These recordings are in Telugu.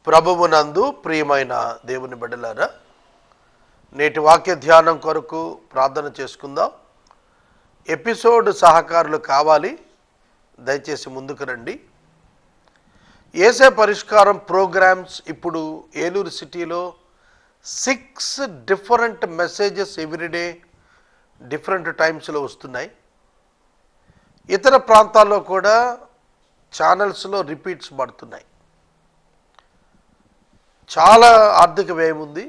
ప్రభువునందు ప్రియమైన దేవుని బిడ్డలారా, నేటి వాక్య ధ్యానం కొరకు ప్రార్థన చేసుకుందాం. ఎపిసోడ్ సహకారులు కావాలి, దయచేసి ముందుకు రండి. యేసే పరిష్కారం ప్రోగ్రామ్స్ ఇప్పుడు ఏలూరు సిటీలో 6 డిఫరెంట్ మెసేజెస్ ఎవ్రీడే డిఫరెంట్ టైమ్స్లో వస్తున్నాయి. ఇతర ప్రాంతాల్లో కూడా ఛానల్స్లో రిపీట్స్ పడుతున్నాయి. చాలా ఆర్థిక వ్యయం ఉంది.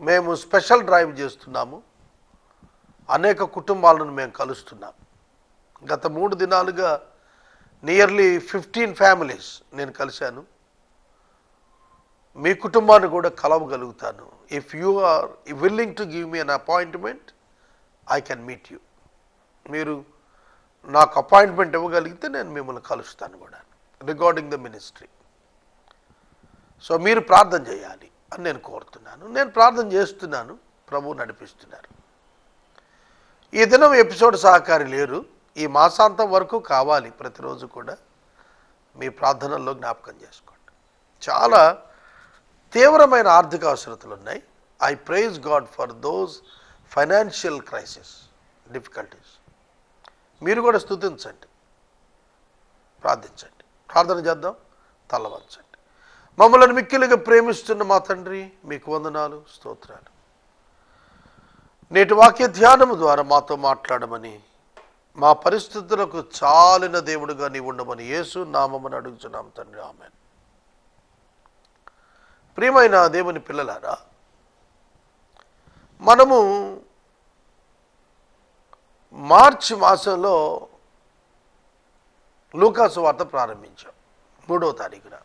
మేము స్పెషల్ డ్రైవ్ చేస్తున్నాము. అనేక కుటుంబాలను మేము కలుస్తున్నాం. గత 3 దినాలుగా నియర్లీ 15 ఫ్యామిలీస్ నేను కలిశాను. మీ కుటుంబాన్ని కూడా కలవగలుగుతాను. If you are willing to give me an appointment, I can meet you. మీరు నాకు అపాయింట్మెంట్ ఇవ్వగలిగితే నేను మిమ్మల్ని కలుస్తాను కూడా రిగార్డింగ్ ద మినిస్ట్రీ. సో మీరు ప్రార్థన చేయాలి అని నేను కోరుతున్నాను. నేను ప్రార్థన చేస్తున్నాను, ప్రభువు నడిపిస్తున్నారు. ఈ దినం ఎపిసోడ్ సహకారి లేరు. ఈ మాసాంతం వరకు కావాలి. ప్రతిరోజు కూడా మీ ప్రార్థనల్లో జ్ఞాపకం చేసుకోండి. చాలా తీవ్రమైన ఆర్థిక అవసరతలు ఉన్నాయి. I praise God for those financial crisis difficulties. మీరు కూడా స్తుతించండి, ప్రార్థించండి. ప్రార్థన చేద్దాం. తలవంచండి. మమ్మల్ని మిక్కిలిగా ప్రేమిస్తున్న మా తండ్రి, మీకు వందనాలు, స్తోత్రాలు. నేటి వాక్య ధ్యానము ద్వారా మాతో మాట్లాడమని, మా పరిస్థితులకు చాలిన దేవుడుగా నీవు ఉండమని యేసు నామమున అడుగుతున్నాం తండ్రి, ఆమేన్. ప్రియమైన దేవుని పిల్లలారా, మనము మార్చి మాసంలో లూకాసు వార్త ప్రారంభించాం 3వ తారీఖున.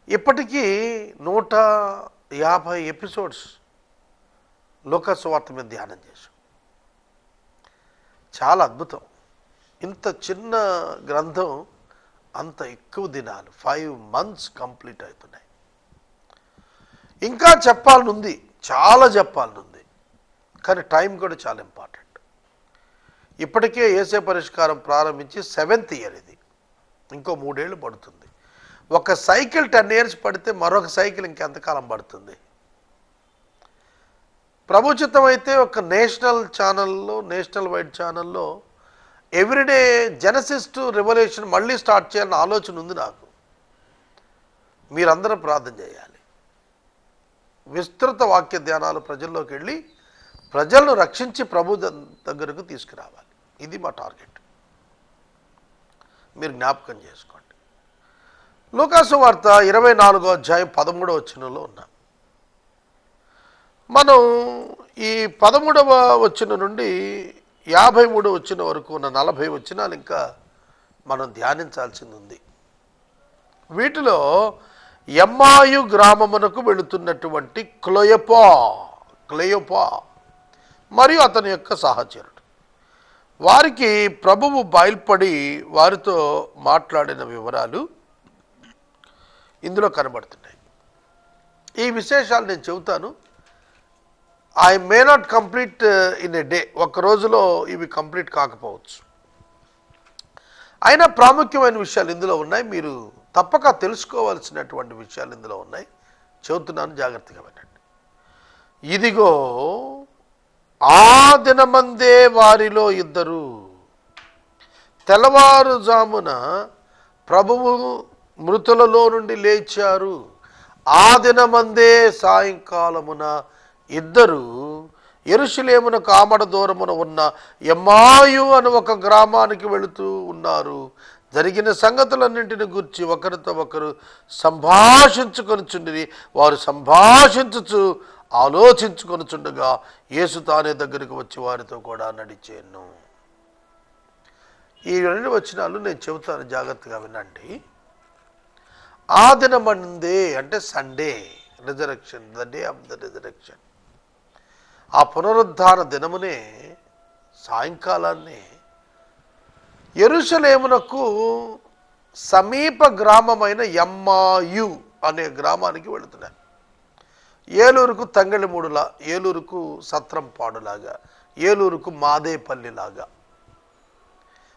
ఇప్పటికీ 150 ఎపిసోడ్స్ లూకాసు వార్త మీద ధ్యానం చేశాం. చాలా అద్భుతం. ఇంత చిన్న గ్రంథం అంత ఎక్కువ దినాలు 5 months కంప్లీట్ అవుతున్నాయి. ఇంకా చెప్పాలనుంది, చాలా చెప్పాలనుంది, కానీ టైం కూడా చాలా ఇంపార్టెంట్. ఇప్పటికే యేసే పరిష్కారం ప్రారంభించి 7th ఇయర్ ఇది. ఇంకో 3 ఏళ్ళు పడుతుంది. ఒక సైకిల్ 10 years పడితే మరొక సైకిల్ ఇంకెంతకాలం పడుతుంది? ప్రభుచితం అయితే ఒక నేషనల్ ఛానల్లో, నేషనల్ వైడ్ ఛానల్లో ఎవ్రీడే జెనసిస్ టు రెవల్యూషన్ మళ్ళీ స్టార్ట్ చేయాలని ఆలోచన ఉంది నాకు. మీరందరూ ప్రార్థన చేయాలి. విస్తృత వాక్య ధ్యానాలు ప్రజల్లోకి వెళ్ళి ప్రజలను రక్షించి ప్రభు దగ్గరకు తీసుకురావాలి. ఇది మా టార్గెట్. మీరు జ్ఞాపకం చేసుకోండి. లూకాసు వార్త 24వ అధ్యాయం 13వ వచనంలో ఉన్నాం. మనం ఈ 13వ వచనం నుండి 53వ వచనం వరకు ఉన్న 40 వచనాలు ఇంకా మనం ధ్యానించాల్సింది ఉంది. వీటిలో ఎమ్మాయు గ్రామమునకు వెళుతున్నటువంటి క్లెయోపా మరియు అతని యొక్క సహచరుడు, వారికి ప్రభువు బయలుపడి వారితో మాట్లాడిన వివరాలు ఇందులో కనబడుతున్నాయి. ఈ విశేషాలు నేను చెబుతాను. I may not complete in a day. ఒక రోజులో ఇవి కంప్లీట్ కాకపోవచ్చు. అయినా ప్రాముఖ్యమైన విషయాలు ఇందులో ఉన్నాయి. మీరు తప్పక తెలుసుకోవాల్సినటువంటి విషయాలు ఇందులో ఉన్నాయి. చెబుతున్నాను, జాగ్రత్తగా వినండి. ఇదిగో ఆ దినమందే వారిలో 2 తెల్లవారుజామున ప్రభువు మృతులలో నుండి లేచారు. ఆ దినమందే సాయంకాలమున 2 యెరూషలేమునకు ఆమడ దూరమున ఉన్న ఎమ్మాయు అను ఒక గ్రామానికి వెళుతూ ఉన్నారు. జరిగిన సంగతులన్నింటిని గురించి ఒకరితో ఒకరు సంభాషించుకొనుచుండిరి. వారు సంభాషించుచు ఆలోచించుకొనుచుండగా యేసు తానే దగ్గరికి వచ్చి వారితో కూడా నడిచేను. ఈ 2 వచనాలు నేను చెబుతాను, జాగ్రత్తగా వినండి. ఆ దినమందే అంటే Sunday, resurrection, the day of the resurrection. ఆ పునరుద్ధాన దినమునే సాయంకాలాన్ని యెరూషలేమునకు సమీప గ్రామమైన ఎమ్మాయు అనే గ్రామానికి వెళుతున్నారు. ఏలూరుకు తంగళిమూడులా, ఏలూరుకు సత్రంపాడులాగా, ఏలూరుకు మాదేపల్లిలాగా,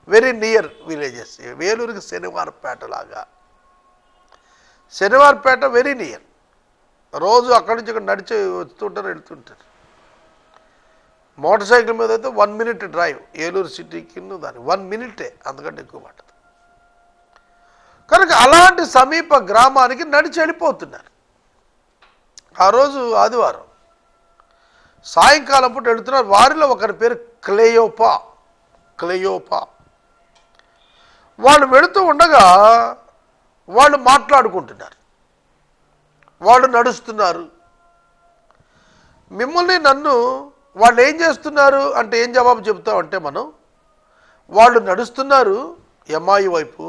వెరీ నియర్ విలేజెస్. వేలూరుకు శనివారపేటలాగా శనివారపేట వెరీ నియర్, రోజు అక్కడి నుంచి ఇక్కడ నడిచి వస్తుంటారు వెళ్తుంటారు. మోటార్ సైకిల్ మీద అయితే 1 minute డ్రైవ్, ఏలూరు సిటీకి దాన్ని 1 minute, అంతకంటే ఎక్కువ పట్టదు. కనుక అలాంటి సమీప గ్రామానికి నడిచి వెళ్ళిపోతున్నారు. ఆ రోజు ఆదివారం సాయంకాలం పూట వెళుతున్నారు. వారిలో ఒకరి పేరు క్లెయోపా. వాళ్ళు వెళుతూ ఉండగా వాళ్ళు మాట్లాడుకుంటున్నారు, వాళ్ళు నడుస్తున్నారు. మిమ్మల్ని నన్ను వాళ్ళు ఏం చేస్తున్నారు అంటే ఏం జవాబు చెబుతామంటే మనం, వాళ్ళు నడుస్తున్నారు ఎమ్మాయి వైపు,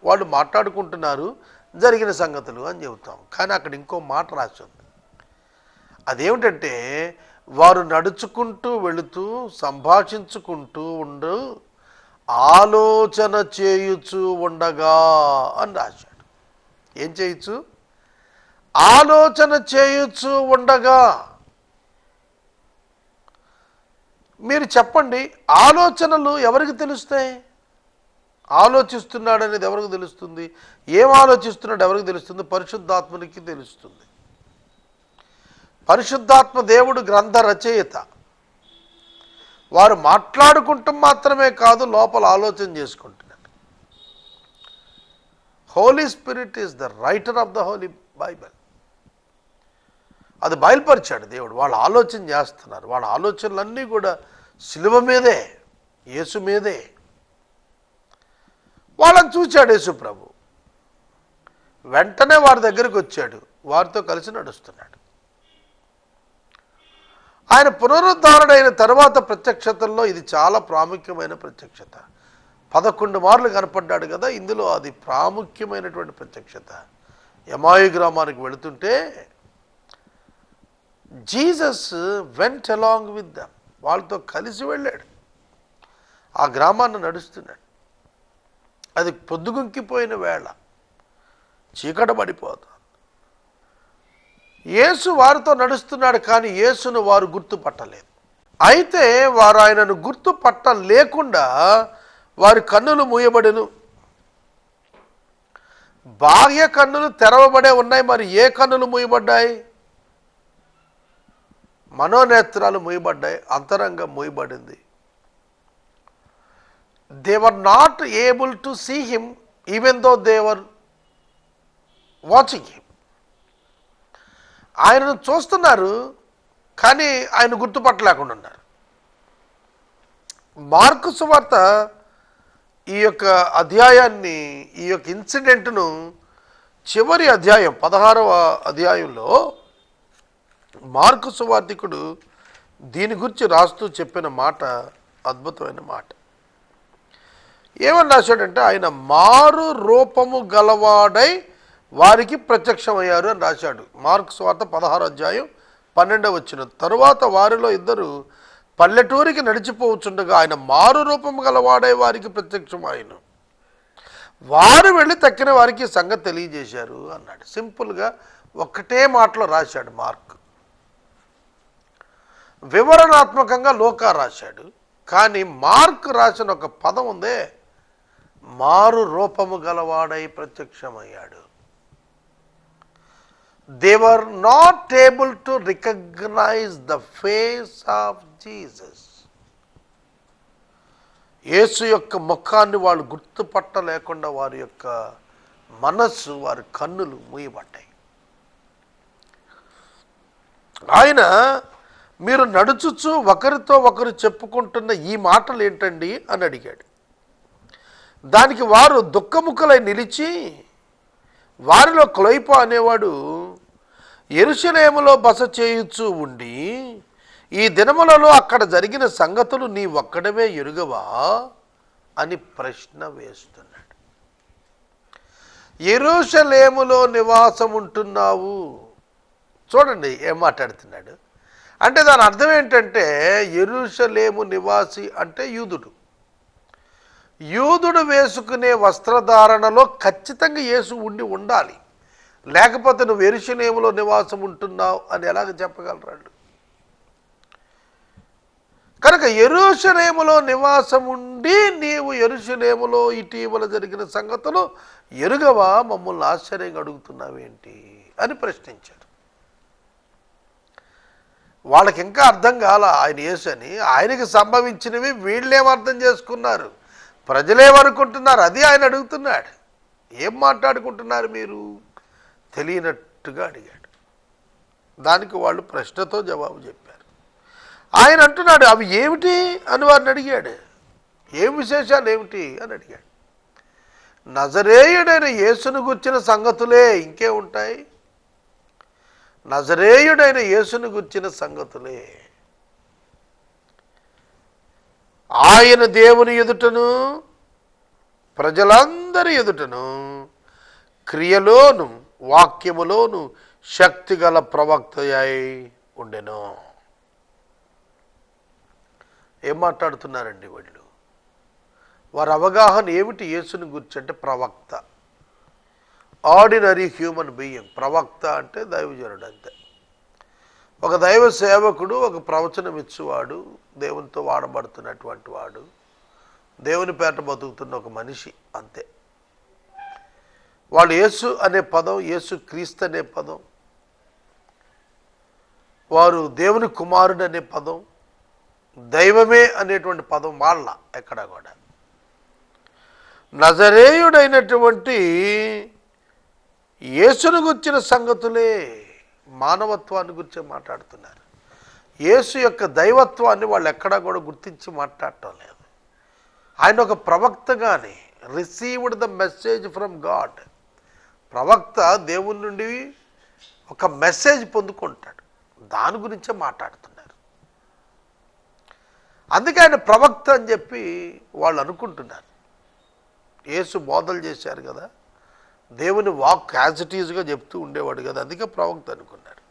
వాళ్ళు మాట్లాడుకుంటున్నారు జరిగిన సంగతులు అని చెబుతాం. కానీ అక్కడ ఇంకో మాట రాసి ఉంది. అదేమిటంటే వారు నడుచుకుంటూ వెళుతూ సంభాషించుకుంటూ ఆలోచన చేయుచు ఉండగా అని రాశాడు. ఏం చేయొచ్చు? ఆలోచన చేయుచు ఉండగా. మీరు చెప్పండి, ఆలోచనలు ఎవరికి తెలుస్తాయి? ఆలోచిస్తున్నాడు అనేది ఎవరికి తెలుస్తుంది? ఏం ఆలోచిస్తున్నాడు ఎవరికి తెలుస్తుంది? పరిశుద్ధాత్మనికి తెలుస్తుంది. పరిశుద్ధాత్మ దేవుడు గ్రంథ రచయిత. వారు మాట్లాడుకుంటాం మాత్రమే కాదు, లోపల ఆలోచన చేసుకుంటున్నారు. Holy Spirit is the writer of the Holy Bible. అది బయలుపరిచాడు దేవుడు. వాళ్ళు ఆలోచన చేస్తున్నారు. వాళ్ళ ఆలోచనలన్నీ కూడా శిలువ మీదే, యేసు మీదే. వాళ్ళని చూచాడు యేసు ప్రభు. వెంటనే వారి దగ్గరికి వచ్చాడు, వారితో కలిసి నడుస్తున్నాడు. ఆయన పునరుద్ధారుడైన తర్వాత ప్రత్యక్షతల్లో ఇది చాలా ప్రాముఖ్యమైన ప్రత్యక్షత. 11 మార్లు కనపడ్డాడు కదా, ఇందులో అది ప్రాముఖ్యమైనటువంటి ప్రత్యక్షత. ఎమాయి గ్రామానికి వెళుతుంటే Jesus vent along with them, వాళ్ళతో కలిసి వెళ్ళాడు. ఆ గ్రామాన్ని నడుస్తున్నాడు. అది పొద్దుగుంకిపోయిన వేళ, చీకట పడిపోతుంది. యేసు వారితో నడుస్తున్నాడు, కానీ యేసును వారు గుర్తుపట్టలేదు. అయితే వారు ఆయనను గుర్తుపట్టలేకుండా వారి కన్నులు మూయబడెను. బాహ్య కన్నులు తెరవబడే ఉన్నాయి, మరి ఏ కన్నులు మూయబడ్డాయి? మనోనేత్రాలు మూయబడ్డాయి, అంతరంగం మూయబడింది. They were not able to see him even though they were watching him. ఆయనను చూస్తున్నారు, కానీ ఆయన గుర్తుపట్టలేకుండా ఉన్నారు. మార్కు సువార్త ఈ యొక్క అధ్యాయాన్ని, ఈ యొక్క ఇన్సిడెంట్ను చివరి అధ్యాయం 16వ అధ్యాయంలో మార్కు సువార్తికుడు దీని గురించి రాస్తూ చెప్పిన మాట అద్భుతమైన మాట. ఏమని రాశాడంటే, ఆయన మారు రూపము గలవాడై వారికి ప్రత్యక్షమయ్యారు అని రాశాడు. మార్కు సువార్త 16వ అధ్యాయం 12వ వచనం. తరువాత వారిలో ఇద్దరు పల్లెటూరికి నడిచిపోవచ్చుండగా ఆయన మారు రూపము గలవాడై వారికి ప్రత్యక్షమాయను. వారు వెళ్ళి తక్కిన వారికి సంగతి తెలియజేశారు అన్నాడు. సింపుల్గా ఒక్కటే మాటలో రాశాడు మార్క్. వివరణాత్మకంగా లోకా రాశాడు, కానీ మార్క్ రాసిన ఒక పదం ఉందే, మారు రూపము గలవాడై ప్రత్యక్షమయ్యాడు. They were not able to recognize the face of Jesus. యేసు యొక్క ముఖాన్ని వాళ్ళు గుర్తుపట్టలేకుండా వారి యొక్క మనస్సు, వారి కన్నులు మూయబడ్డాయి. ఆయన, మీరు నడుచుచు ఒకరితో ఒకరు చెప్పుకుంటున్న ఈ మాటలు ఏంటండి అని అడిగాడు. దానికి వారు దుఃఖముఖలై నిలిచి, వారిలో క్లొయిపా అనేవాడు యెరూషలేములో బస చేయుచూ ఉండి, ఈ దినములలో అక్కడ జరిగిన సంగతులు నీ ఒక్కడవే ఎరుగవా అని ప్రశ్న వేస్తున్నాడు. యెరూషలేములో నివాసం ఉంటున్నావు. చూడండి ఏం మాట్లాడుతున్నాడు అంటే, దాని అర్థం ఏంటంటే, యెరూషలేము నివాసి అంటే యూదుడు. యూదుడు వేసుకునే వస్త్రధారణలో ఖచ్చితంగా యేసు ఉండాలి. లేకపోతే నువ్వు యెరూషలేములో నివాసం ఉంటున్నావు అని ఎలాగ చెప్పగలరాడు? కనుక యెరూషలేములో నివాసం ఉండి నీవు యెరూషలేములో ఇటీవల జరిగిన సంగతులు ఎరుగవా, మమ్మల్ని ఆశ్చర్యంగా అడుగుతున్నావేంటి అని ప్రశ్నించారు. వాళ్ళకి ఇంకా అర్థం కాల ఆయన యేసు అని. ఆయనకి సంభవించినవి వీళ్ళేం అర్థం చేసుకున్నారు, ప్రజలేమనుకుంటున్నారు, అది ఆయన అడుగుతున్నాడు. ఏం మాట్లాడుకుంటున్నారు మీరు తెలియనట్టుగా అడిగాడు. దానికి వాళ్ళు ప్రశ్నతో జవాబు చెప్పారు. ఆయన అంటున్నాడు, అవి ఏమిటి అని వారిని అడిగాడు. ఏం విశేషాలు ఏమిటి అని అడిగాడు. నజరేయుడైన యేసును గుర్చిన సంగతులే, ఇంకే ఉంటాయి, నజరేయుడైన యేసును గుర్చిన సంగతులే. ఆయన దేవుని ఎదుటను ప్రజలందరి ఎదుటను క్రియలోను వాక్యములోను శక్తిగల ప్రవక్తయై ఉండెను. ఏం మాట్లాడుతున్నారండి వాళ్ళు? వారి అవగాహన ఏమిటి యేసుని గురించి అంటే ప్రవక్త, ఆర్డినరీ హ్యూమన్ బీయింగ్. ప్రవక్త అంటే దైవజనుడు అంతే. ఒక దైవ సేవకుడు, ఒక ప్రవచనం ఇచ్చేవాడు, దేవునితో వాడబడుతున్నటువంటి వాడు, దేవుని పేట బతుకుతున్న ఒక మనిషి అంతే. వాళ్ళు యేసు అనే పదం, యేసు క్రీస్తు అనే పదం, వారు దేవుని కుమారుడు అనే పదం, దైవమే అనేటువంటి పదం వాళ్ళ ఎక్కడా కూడా. నజరేయుడైనటువంటి యేసును గుర్చిన సంగతులే, మానవత్వాన్ని గురించి మాట్లాడుతున్నారు. యేసు యొక్క దైవత్వాన్ని వాళ్ళు ఎక్కడా కూడా గుర్తించి మాట్లాడటం లేదు. ఆయన ఒక ప్రవక్తగానే received the message from God. ప్రవక్త దేవుని నుండి ఒక మెసేజ్ పొందుకుంటాడు, దాని గురించే మాట్లాడుతున్నారు. అందుకే ఆయన ప్రవక్త అని చెప్పి వాళ్ళు అనుకుంటున్నారు. యేసు బోధలు చేశారు కదా, దేవుని వాక్ యాజ్ ఇట్ ఈజ్గా చెప్తూ ఉండేవాడు కదా, అందుకే ప్రవక్త అనుకున్నారు.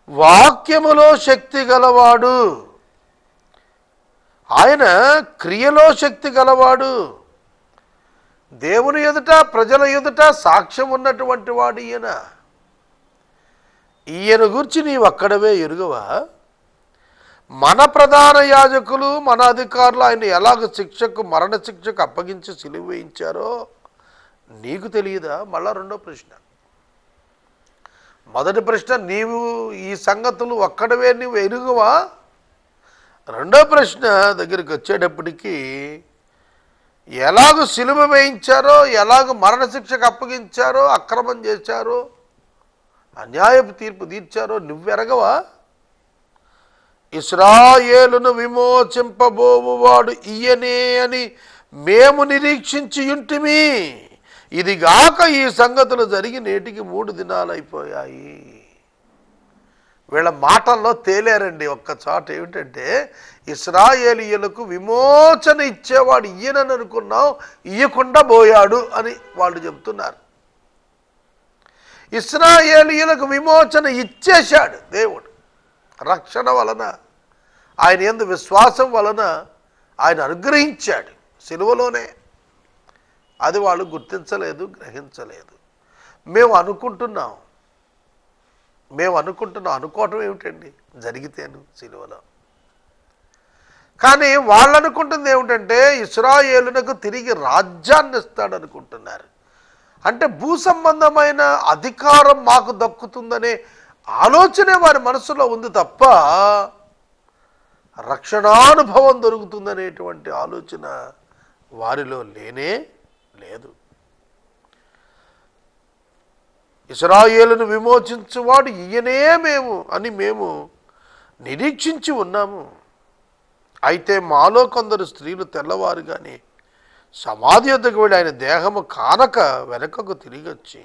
వాక్యములో శక్తి గలవాడు, ఆయన క్రియలో శక్తి గలవాడు, దేవుని ఎదుట ప్రజల ఎదుట సాక్ష్యం ఉన్నటువంటి వాడు ఈయన గురించి నీవు అక్కడవే ఎరుగవా? మన ప్రధాన యాజకులు మన అధికారులు ఆయన ఎలాగ శిక్షకు మరణ శిక్షకు అప్పగించి సిలువ వేయించారో నీకు తెలియదా? మళ్ళా రెండో ప్రశ్న. మొదటి ప్రశ్న, నీవు ఈ సంగతులు ఒక్కడవే నీవు ఎరుగవా? రెండో ప్రశ్న దగ్గరికి వచ్చేటప్పటికీ ఎలాగ సిలువ వేయించారో, ఎలాగ మరణశిక్షకు అప్పగించారో, అక్రమం చేశారో, అన్యాయపు తీర్పు తీర్చారో నువ్వెరగవా? ఇశ్రాయేలును విమోచింపబోవువాడు ఈయనే అని మేము నిరీక్షించి ఉంటిమి. ఇదిగాక ఈ సంగతులు జరిగి నేటికి 3 దినాలు అయిపోయాయి. వీళ్ళ మాటల్లో తేలేరండి ఒక్క చోట. ఏమిటంటే ఇశ్రాయేలీయులకు విమోచన ఇచ్చేవాడు ఈయనని అనుకున్నాం, ఇయ్యకుండా పోయాడు అని వాళ్ళు చెబుతున్నారు. ఇశ్రాయేలీయులకు విమోచన ఇచ్చేశాడు దేవుడు. రక్షణ వలన, ఆయన యందు విశ్వాసం వలన ఆయన అనుగ్రహించాడు సిలువలోనే. అది వాళ్ళు గుర్తించలేదు, గ్రహించలేదు. మేము అనుకుంటున్నాం. అనుకోవటం ఏమిటండి? జరిగితేను సిలువలో. కానీ వాళ్ళు అనుకుంటుంది ఏమిటంటే ఇశ్రాయేలునకు తిరిగి రాజ్యాన్ని ఇస్తాడు అనుకుంటున్నారు. అంటే భూ సంబంధమైన అధికారం మాకు దక్కుతుందనే ఆలోచనే వారి మనసులో ఉంది తప్ప రక్షణానుభవం దొరుకుతుందనేటువంటి ఆలోచన వారిలో లేనే లేదు. ఇశ్రాయేలును విమోచించువాడు ఈయనే మేము నిరీక్షించి ఉన్నాము. అయితే మాలో కొందరు స్త్రీలు తెల్లవారుగానే సమాధి వద్దకు వెళ్ళి ఆయన దేహము కానక వెనకకు తిరిగి వచ్చి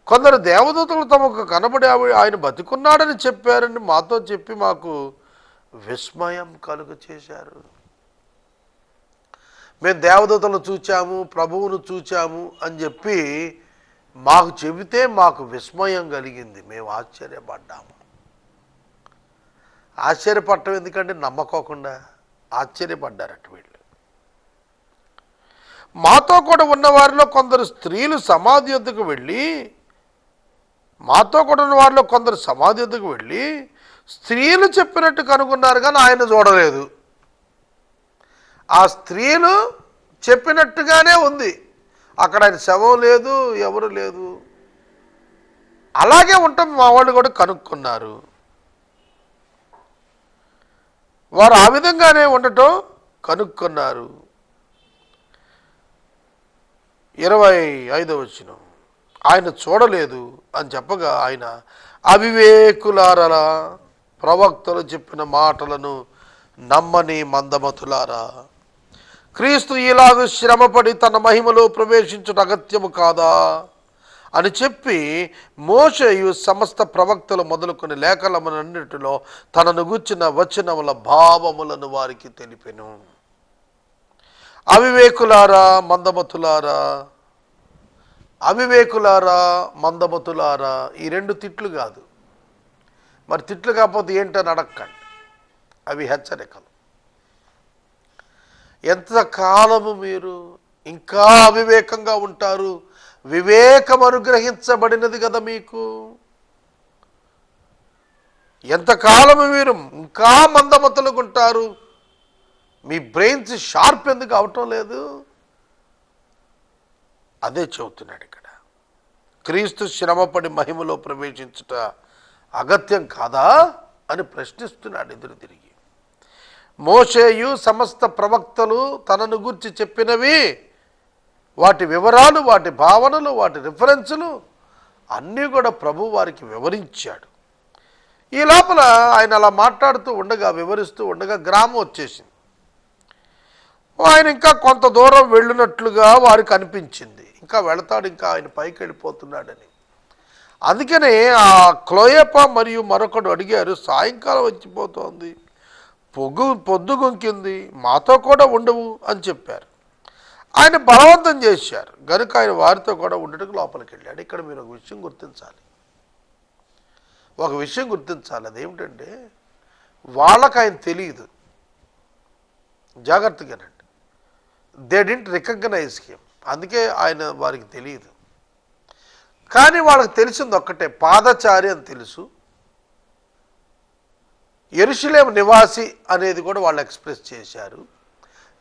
కొందరు దేవదూతలు తమకు కనబడి ఆయన బతికున్నాడని చెప్పారని మాతో చెప్పి మాకు విస్మయం కలుగ చేశారు. మేము దేవదూతలు చూచాము, ప్రభువును చూచాము అని చెప్పి మాకు చెబితే మాకు విస్మయం కలిగింది, మేము ఆశ్చర్యపడ్డాము. ఆశ్చర్యపడటం ఎందుకంటే నమ్మకోకుండా ఆశ్చర్యపడ్డారట వీళ్ళు. మాతో కూడా ఉన్న వారిలో కొందరు స్త్రీలు సమాధి వద్దకు వెళ్ళి స్త్రీలు చెప్పినట్టు కనుగొన్నారు కానీ ఆయన చూడలేదు. ఆ స్త్రీలు చెప్పినట్టుగానే ఉంది, అక్కడ ఆయన శవం లేదు, ఎవరు లేదు. అలాగే ఉంటాం మా వాళ్ళు కూడా కనుక్కున్నారు. వారు ఆ విధంగానే ఉండటం కనుక్కున్నారు. 25వ వచనం, ఆయన చూడలేదు అని చెప్పగా ఆయన, అవివేకులారా, ప్రవక్తలు చెప్పిన మాటలను నమ్మని మందమతులారా, క్రీస్తు ఇలాగ శ్రమపడి తన మహిమలో ప్రవేశించుట అగత్యము కాదా అని చెప్పి మోషేయు సమస్త ప్రవక్తలు మొదలుకొని లేఖలములన్నిటిలో తనను గూర్చిన వచనముల భావములను వారికి తెలిపెను. అవివేకులారా, మందమతులారా, అవివేకులారా, మందమతులారా, ఈ 2 తిట్లు కాదు. మరి తిట్లు కాకపోతే ఏంటని అడక్కండి, అవి హెచ్చరికలు. ఎంతకాలము మీరు ఇంకా అవివేకంగా ఉంటారు? వివేకం అనుగ్రహించబడినది కదా మీకు. ఎంతకాలము మీరు ఇంకా మందమతులుగా ఉంటారు? మీ బ్రెయిన్స్ షార్ప్ ఎందుకు అవటం లేదు? అదే చెబుతున్నాడు ఇక్కడ. క్రీస్తు శ్రమపడి మహిమలో ప్రవేశించుట అగత్యం కాదా అని ప్రశ్నిస్తున్నాడు ఎదురు తిరిగి. మోషేయు సమస్త ప్రవక్తలు తనను గూర్చి చెప్పినవి, వాటి వివరాలు, వాటి భావనలు, వాటి రిఫరెన్సులు అన్నీ కూడా ప్రభు వారికి వివరించాడు. ఈ లోపల ఆయన అలా మాట్లాడుతూ ఉండగా, వివరిస్తూ ఉండగా గ్రామం వచ్చేసింది. ఆయన ఇంకా కొంత దూరం వెళ్ళినట్లుగా వారికి అనిపించింది. ఇంకా వెళతాడు, ఇంకా ఆయన పైకి వెళ్ళిపోతున్నాడని. అందుకనే ఆ క్లోయప మరియు మరొకడు అడిగారు, సాయంకాలం వచ్చిపోతోంది, పొద్దుగుంకింది, మాతో కూడా ఉండవు అని చెప్పారు. ఆయన బలవంతం చేశారు కనుక ఆయన వారితో కూడా ఉండటకు లోపలికి వెళ్ళాడు. ఇక్కడ మీరు ఒక విషయం గుర్తించాలి. అదేమిటంటే వాళ్ళకి ఆయన తెలియదు. జాగ్రత్తగానండి, దే డింట్ రికగ్నైజ్ హిమ్. అందుకే ఆయన వారికి తెలియదు. కానీ వాళ్ళకి తెలిసింది ఒక్కటే, పాదచారి అని తెలుసు, యెరూషలేము నివాసి అనేది కూడా వాళ్ళు ఎక్స్ప్రెస్ చేశారు,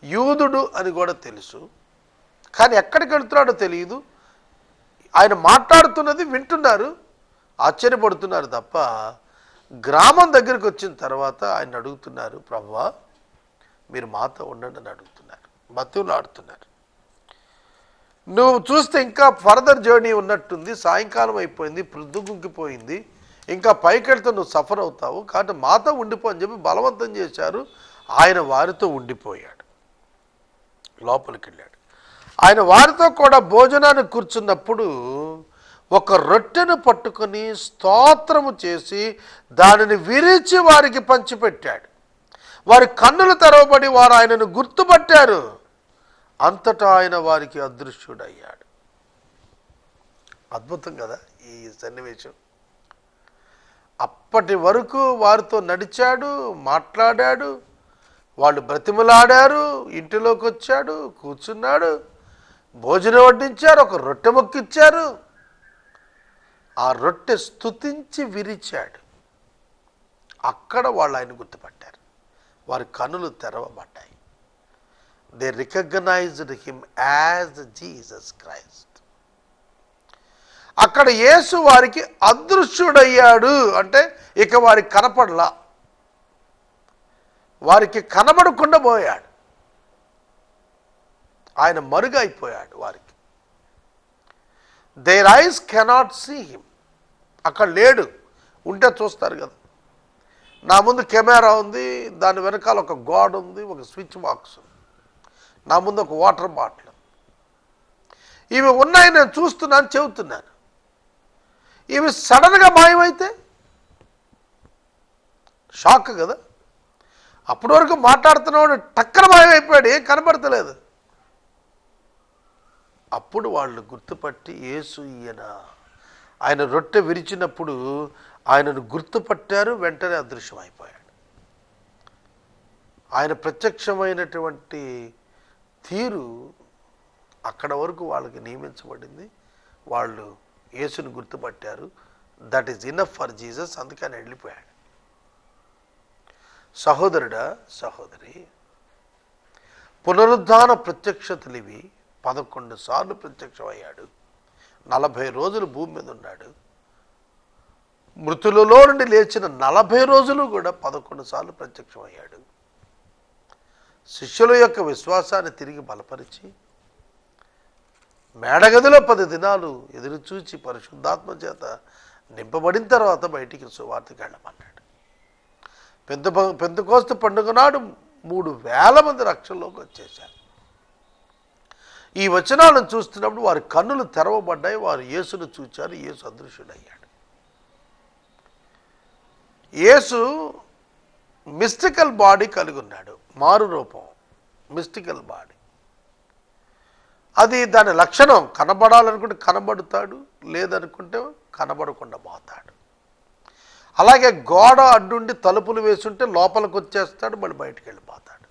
యూదుడు అని కూడా తెలుసు. కానీ ఎక్కడికి వెళ్తున్నాడో తెలియదు. ఆయన మాట్లాడుతున్నది వింటున్నారు, ఆశ్చర్యపడుతున్నారు తప్ప గ్రామం దగ్గరికి వచ్చిన తర్వాత ఆయన అడుగుతున్నారు, ప్రభువా మీరు మాతో ఉండండి అని అడుగుతున్నారు, బతులాడుతున్నారు. నువ్వు చూస్తే ఇంకా ఫర్దర్ జర్నీ ఉన్నట్టుంది, సాయంకాలం అయిపోయింది, పొద్దుగుంకిపోయింది, ఇంకా పైకి వెళ్తే నువ్వు సఫర్ అవుతావు, కాబట్టి మాతో ఉండిపో అని చెప్పి బలవంతం చేశారు. ఆయన వారితో ఉండిపోయాడు, లోపలికి వెళ్ళాడు. ఆయన వారితో కూడా భోజనానికి కూర్చున్నప్పుడు ఒక రొట్టెను పట్టుకొని స్తోత్రము చేసి దానిని విరిచి వారికి పంచిపెట్టాడు. వారి కన్నులు తెరవబడి వారు ఆయనను గుర్తుపట్టారు. అంతటా ఆయన వారికి అదృశ్యుడయ్యాడు. అద్భుతం కదా ఈ సన్నివేశం. అప్పటి వరకు వారితో నడిచాడు, మాట్లాడాడు, వాళ్ళు బ్రతిమలాడారు, ఇంటిలోకి వచ్చాడు, కూర్చున్నాడు, భోజనం వడ్డించారు, ఒక రొట్టె మొక్కిచ్చారు, ఆ రొట్టె స్తుతించి విరిచాడు. అక్కడ వాళ్ళు ఆయన గుర్తుపట్టారు, వారి కనులు తెరవబడ్డాయి. They recognised him as Jesus Christ. అక్కడ యేసు వారికి అదృశ్యుడయ్యాడు. అంటే ఇక వారికి కనపడలా, వారికి కనబడకుండా పోయాడు, ఆయన మరుగైపోయాడు వారికి. Their eyes cannot see him. అక్కడ లేడు, ఉంటే చూస్తారు కదా. నా ముందు కెమెరా ఉంది, దాని వెనకాల ఒక గోడ ఉంది, ఒక స్విచ్ బాక్స్, నా ముందు ఒక వాటర్ బాటిల్, ఇవి ఉన్నాయి, నేను చూస్తున్నాను, చెబుతున్నాను. ఇవి సడన్గా మాయమైతే షాక్ కదా. అప్పటి వరకు మాట్లాడుతున్నవాడు టక్కన మాయమైపోయాడు, ఏం కనబడతలేదు. అప్పుడు వాళ్ళు గుర్తుపట్టి యేసు ఈయన. ఆయన రొట్టె విరిచినప్పుడు ఆయనను గుర్తుపట్టారు, వెంటనే అదృశ్యమైపోయాడు. ఆయన ప్రత్యక్షమైనటువంటి తీరు అక్కడ వరకు వాళ్ళకి నియమించబడింది. వాళ్ళు యేసుని గుర్తుపట్టారు. That is enough for Jesus. అందుకని వెళ్ళిపోయాడు. సహోదరుడా, సహోదరి, పునరుద్ధాన ప్రత్యక్షతలు ఇవి. 11 సార్లు ప్రత్యక్షమయ్యాడు. 40 రోజులు భూమి మీద ఉన్నాడు. మృతులలో నుండి లేచిన 40 రోజులు కూడా 11 సార్లు ప్రత్యక్షమయ్యాడు. శిష్యుల యొక్క విశ్వాసాన్ని తిరిగి బలపరిచి మేడగదిలో 10 దినాలు ఎదురు చూచి పరిశుద్ధాత్మ చేత నింపబడిన తర్వాత బయటికి సువార్తకి వెళ్ళమన్నాడు. పెంతెకోస్తు పండుగ నాడు 3,000 మంది రక్షణలోకి వచ్చేశారు. ఈ వచనాలను చూస్తున్నప్పుడు వారి కన్నులు తెరవబడ్డాయి. వారు యేసును చూచారు. యేసు అదృశ్యుడయ్యాడు. యేసు మిస్టికల్ బాడీ కలిగి ఉన్నాడు. మారు రూపం, మిస్టికల్ బాడీ. అది దాని లక్షణం. కనబడాలనుకుంటే కనబడుతాడు, లేదనుకుంటే కనబడకుండా పోతాడు. అలాగే గోడ అడ్డుండి తలుపులు వేసుంటే లోపలికి వచ్చేస్తాడు, మళ్ళీ బయటికి వెళ్ళిపోతాడు.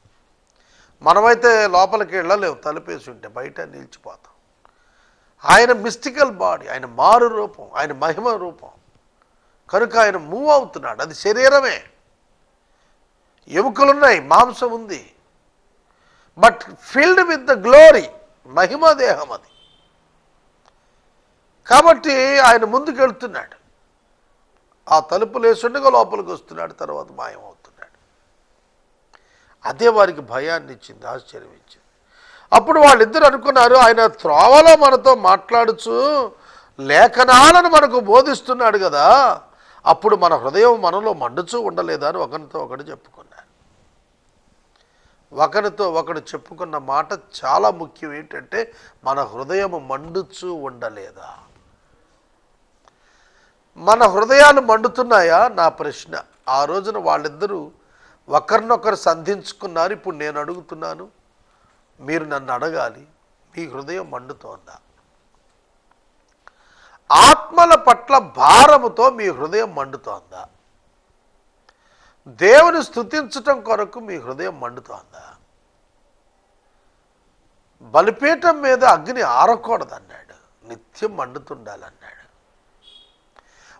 మనమైతే లోపలికి వెళ్ళలేవు, తలుపు వేసి ఉంటే బయట నిలిచిపోతాం. ఆయన మిస్టికల్ బాడీ, ఆయన మారు రూపం, ఆయన మహిమ రూపం కనుక ఆయన మూవ్ అవుతున్నాడు. అది శరీరమే, ఎముకలున్నాయి, మాంసం ఉంది, but filled with the glory, మహిమ దేహం అది. కాబట్టి ఆయన ముందుకు వెళ్తున్నాడు. ఆ తలుపులు వేసుండగా లోపలికి వస్తున్నాడు, తర్వాత మాయమవుతున్నాడు. అదే వారికి భయాన్ని ఇచ్చింది, ఆశ్చర్యం ఇచ్చింది. అప్పుడు వాళ్ళిద్దరు అనుకున్నారు, ఆయన త్రోవలో మనతో మాట్లాడుచు లేఖనాలను మనకు బోధిస్తున్నాడు కదా, అప్పుడు మన హృదయం మనలో మండుచూ ఉండలేదా అని ఒకరితో ఒకడు చెప్పుకున్నారు. ఒకరితో ఒకడు చెప్పుకున్న మాట చాలా ముఖ్యం. ఏంటంటే మన హృదయం మండుచూ ఉండలేదా? మన హృదయాలు మండుతున్నాయా? నా ప్రశ్న. ఆ రోజున వాళ్ళిద్దరూ ఒకరినొకరు సంధించుకున్నారు. ఇప్పుడు నేను అడుగుతున్నాను, మీరు నన్ను అడగాలి, మీ హృదయం మండుతోందా? ఆత్మల పట్ల భారముతో మీ హృదయం మండుతోందా? దేవుని స్తుతించటం కొరకు మీ హృదయం మండుతోందా? బలిపీఠం మీద అగ్ని ఆరకూడదన్నాడు, నిత్యం మండుతుండాలన్నాడు.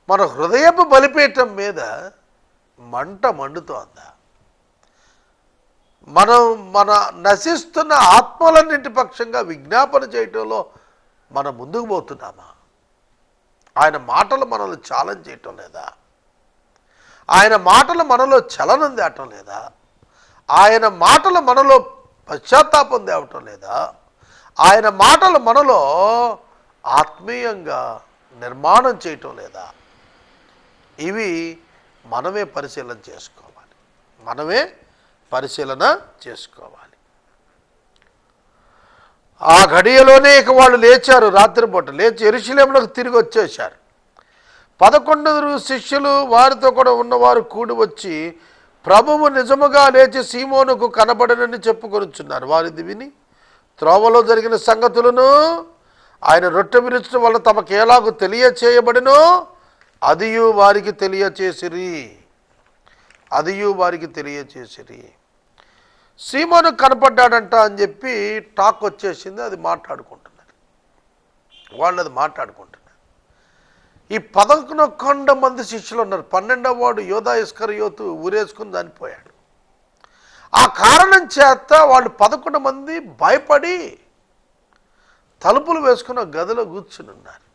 మన హృదయపు బలిపీఠం మీద మంట మండుతోందా? మన నశిస్తున్న ఆత్మలన్నింటి పక్షంగా విజ్ఞాపన చేయటంలో మనం ముందుకు పోతున్నామా? ఆయన మాటలు మనల్ని ఛాలెంజ్ చేయటం లేదా? ఆయన మాటలు మనలో చలనం తేవటం లేదా? ఆయన మాటలు మనలో పశ్చాత్తాపం తేవటం లేదా? ఆయన మాటలు మనలో ఆత్మీయంగా నిర్మాణం చేయటం లేదా? ఇవి మనమే పరిశీలన చేసుకోవాలి. ఆ ఘడియలోనే ఇక వాళ్ళు లేచారు. రాత్రిపూట లేచి యెరూషలేమునకు తిరిగి వచ్చేశారు. 11 శిష్యులు వారితో కూడా ఉన్నవారు కూడి వచ్చి ప్రభువు నిజముగా లేచి సీమోనుకు కనబడనని చెప్పుకొనుచున్నారు. వారిది విని త్రోవలో జరిగిన సంగతులను, ఆయన రొట్టె విరుచడం వల్ల తమకు ఎలాగూ తెలియచేయబడినో అదియు వారికి తెలియచేసిరి. సీమోను కనపడ్డాడంట అని చెప్పి టాక్ వచ్చేసింది. అది మాట్లాడుకుంటున్నారు. ఈ 11 మంది శిష్యులు ఉన్నారు. 12వ వాడు యోధా ఇస్కరియోతు ఊరేసుకుని చనిపోయాడు. ఆ కారణం చేత వాళ్ళు 11 మంది భయపడి తలుపులు వేసుకున్న గదిలో కూర్చుని ఉన్నారు.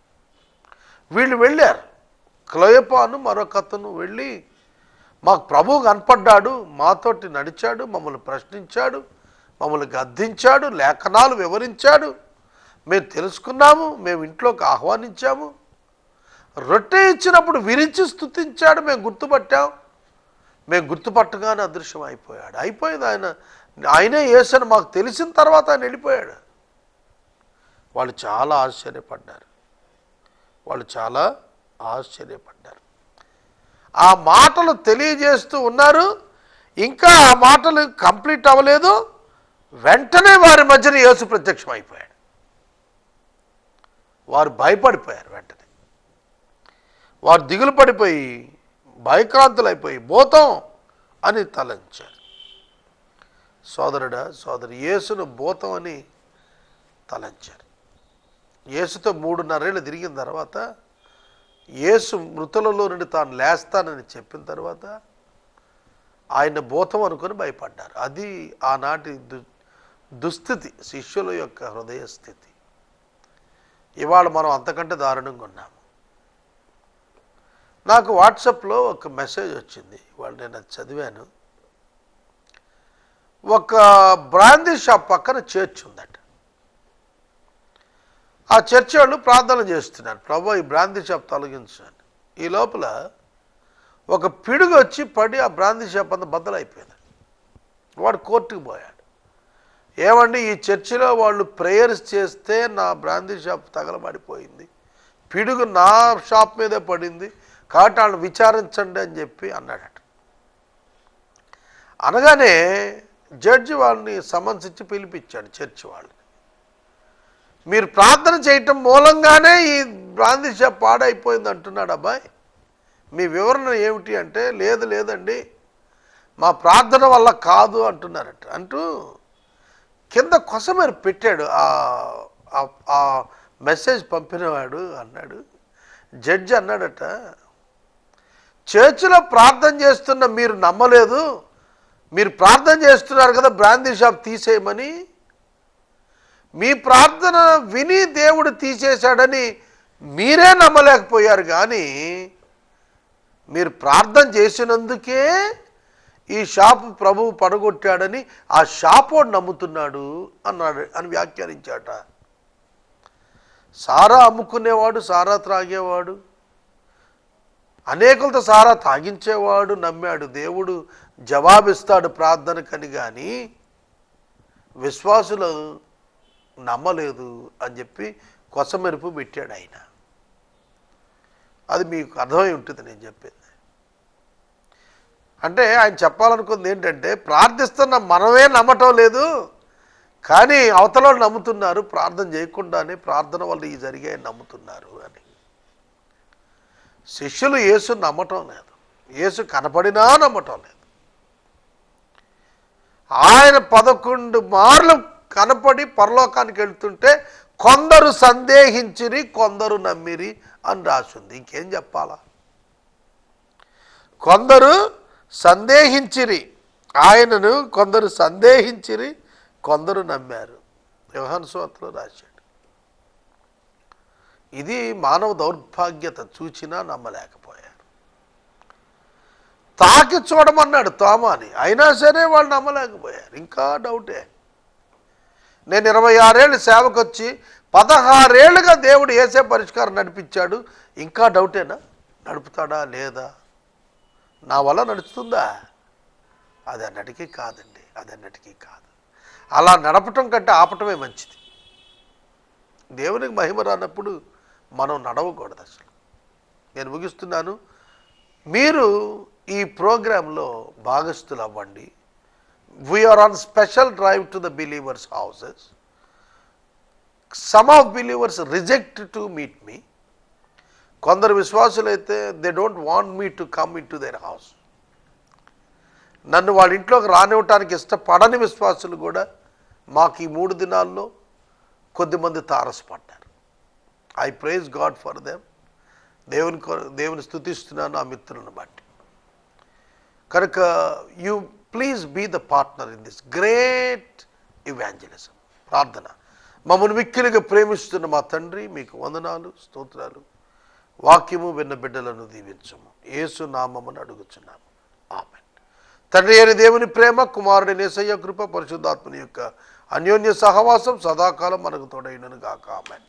వీళ్ళు వెళ్ళారు. క్లయోపాను మరొకతను వెళ్ళి, మాకు ప్రభువు కనపడ్డాడు, మాతోటి నడిచాడు, మమ్మల్ని ప్రశ్నించాడు, మమ్మల్ని గద్దించాడు, లేఖనాలు వివరించాడు, మేము తెలుసుకున్నాము, మేము ఇంట్లోకి ఆహ్వానించాము, రొట్టె ఇచ్చినప్పుడు విరిచి స్తుతించాడు, మేము గుర్తుపట్టాం, మేము గుర్తుపట్టగానే అదృశ్యం అయిపోయింది. ఆయనే యేసని మాకు తెలిసిన తర్వాత ఆయన వెళ్ళిపోయాడు. వాళ్ళు చాలా ఆశ్చర్యపడ్డారు. ఆ మాటలు తెలియజేస్తూ ఉన్నారు. ఇంకా ఆ మాటలు కంప్లీట్ అవ్వలేదు. వెంటనే వారి మధ్యన యేసు ప్రత్యక్షం అయిపోయాడు. వారు భయపడిపోయారు. వెంటనే వారు దిగులు పడిపోయి భయక్రాంతులైపోయి భూతం అని తలంచారు. సోదరుడా, సోదరి, యేసును భూతం అని తలంచారు. యేసుతో 3.5 ఏళ్ళు తిరిగిన తర్వాత, యేసు మృతులలో నుండి తాను లేస్తానని చెప్పిన తర్వాత ఆయన భూతం అనుకొని భయపడ్డారు. అది ఆనాటి దుస్థితి, శిష్యుల యొక్క హృదయ స్థితి. ఇవాళ మనం అంతకంటే దారుణంగా ఉన్నాము. నాకు వాట్సాప్లో ఒక మెసేజ్ వచ్చింది, ఇవాళ నేను అది చదివాను. ఒక బ్రాందీ షాప్ పక్కన చర్చ్ ఉందట. ఆ చర్చ్ వాళ్ళు ప్రార్థన చేస్తున్నారు, ప్రభు ఈ బ్రాందీ షాప్ తొలగించని. ఈ లోపల ఒక పిడుగు వచ్చి పడి ఆ బ్రాందీ షాప్ అంతా బద్దలైపోయింది. వాడు కోర్టుకు పోయాడు. ఏమండి, ఈ చర్చిలో వాళ్ళు ప్రేయర్స్ చేస్తే నా బ్రాందీ షాప్ తగలబడిపోయింది, పిడుగు నా షాప్ మీదే పడింది, కాబట్టి వాళ్ళని విచారించండి అని చెప్పి అన్నాడట. అనగానే జడ్జి వాళ్ళని సమన్స్ ఇచ్చి పిలిపించాడు చర్చి వాళ్ళని. మీరు ప్రార్థన చేయటం మూలంగానే ఈ బ్రాందీ షాప్ పాడైపోయింది అంటున్నాడు అబ్బాయి, మీ వివరణ ఏమిటి అంటే, లేదండి మా ప్రార్థన వల్ల కాదు అంటున్నారట. అంటూ కింద కొసమెరు పెట్టాడు ఆ మెసేజ్ పంపినవాడు. అన్నాడు, జడ్జి అన్నాడట, చర్చిలో ప్రార్థన చేస్తున్న మీరు నమ్మలేదు, మీరు ప్రార్థన చేస్తున్నారు కదా బ్రాందీ షాప్ తీసేయమని, మీ ప్రార్థన విని దేవుడు తీసేశాడని మీరే నమ్మలేకపోయారు, కానీ మీరు ప్రార్థన చేసినందుకే ఈ షాపు ప్రభువు పడగొట్టాడని ఆ షాపోడు నమ్ముతున్నాడు అన్నాడు అని వ్యాఖ్యానించాట. సారా అమ్ముకునేవాడు, సారా త్రాగేవాడు, అనేకులతో సారా తాగించేవాడు నమ్మాడు దేవుడు జవాబిస్తాడు ప్రార్థనకని, కానీ విశ్వాసులు నమ్మలేదు అని చెప్పి కొసమెరుపు పెట్టాడు ఆయన. అది మీకు అర్థమై ఉంటుంది నేను చెప్పేది. అంటే ఆయన చెప్పాలనుకుంది ఏంటంటే, ప్రార్థిస్తున్న మనమే నమ్మటం లేదు, కానీ అవతల నమ్ముతున్నారు, ప్రార్థన చేయకుండానే ప్రార్థన వల్ల ఈ జరిగాయని నమ్ముతున్నారు అని. శిష్యులు యేసు నమ్మటం లేదు, యేసు కనపడినా నమ్మటం లేదు. ఆయన 11 మార్లు కనపడి పరలోకానికి వెళ్తుంటే కొందరు సందేహించిరి, కొందరు నమ్మిరి అని రాసింది. ఇంకేం చెప్పాలా? కొందరు సందేహించిరి ఆయనను, కొందరు సందేహించిరి, కొందరు నమ్మారు. యోహాను సువార్తలో రాశాడు. ఇది మానవ దౌర్భాగ్యత, చూచినా నమ్మలేకపోయారు. తాకి చూడమన్నాడు తోమాని, అయినా సరే వాళ్ళు నమ్మలేకపోయారు. ఇంకా డౌటే. నేను 26 ఏళ్ళు సేవకొచ్చి 16 ఏళ్ళుగా దేవుడు ఏసే పరిష్కారం నడిపించాడు, ఇంకా డౌటేనా? నడుపుతాడా లేదా? నా వల్ల నడుస్తుందా? అది అన్నటికీ కాదండి, అది అన్నటికీ కాదు. అలా నడపటం కంటే ఆపటమే మంచిది. దేవునికి మహిమ రానప్పుడు మనం నడవకూడదు అసలు. నేను ముగిస్తున్నాను. మీరు ఈ ప్రోగ్రాంలో భాగస్థులు అవ్వండి. We are on special drive to the believers houses. Some of believers reject to meet me. కొందరు విశ్వాసులైతే they don't want me to come in to their house. నన్ను వాళ్ళ ఇంట్లోకి రానివ్వటానికి ఇష్టపడని విశ్వాసులు కూడా మాకు ఈ 3 దినాల్లో కొద్దిమంది తారసపడ్డారు. I praise God for them. దేవుని స్తుతిస్తున్నాను ఆ మిత్రులను బట్టి. కనుక you please be the partner in this great evangelism. ప్రార్థన. మమ్మల్ని మిక్కిలిగా ప్రేమిస్తున్న మా తండ్రి, మీకు వందనాలు, స్తోత్రాలు. వాక్యము విన్న బిడ్డలను దీవించము, యేసు నామమున అడుగుచున్నాము, ఆమేన్. తండ్రి అయిన దేవుని ప్రేమ, కుమారుడి యేసయ్య కృప, పరిశుద్ధాత్మని యొక్క అన్యోన్య సహవాసం సదాకాలం మనకు తోడైనను గాక, ఆమేన్.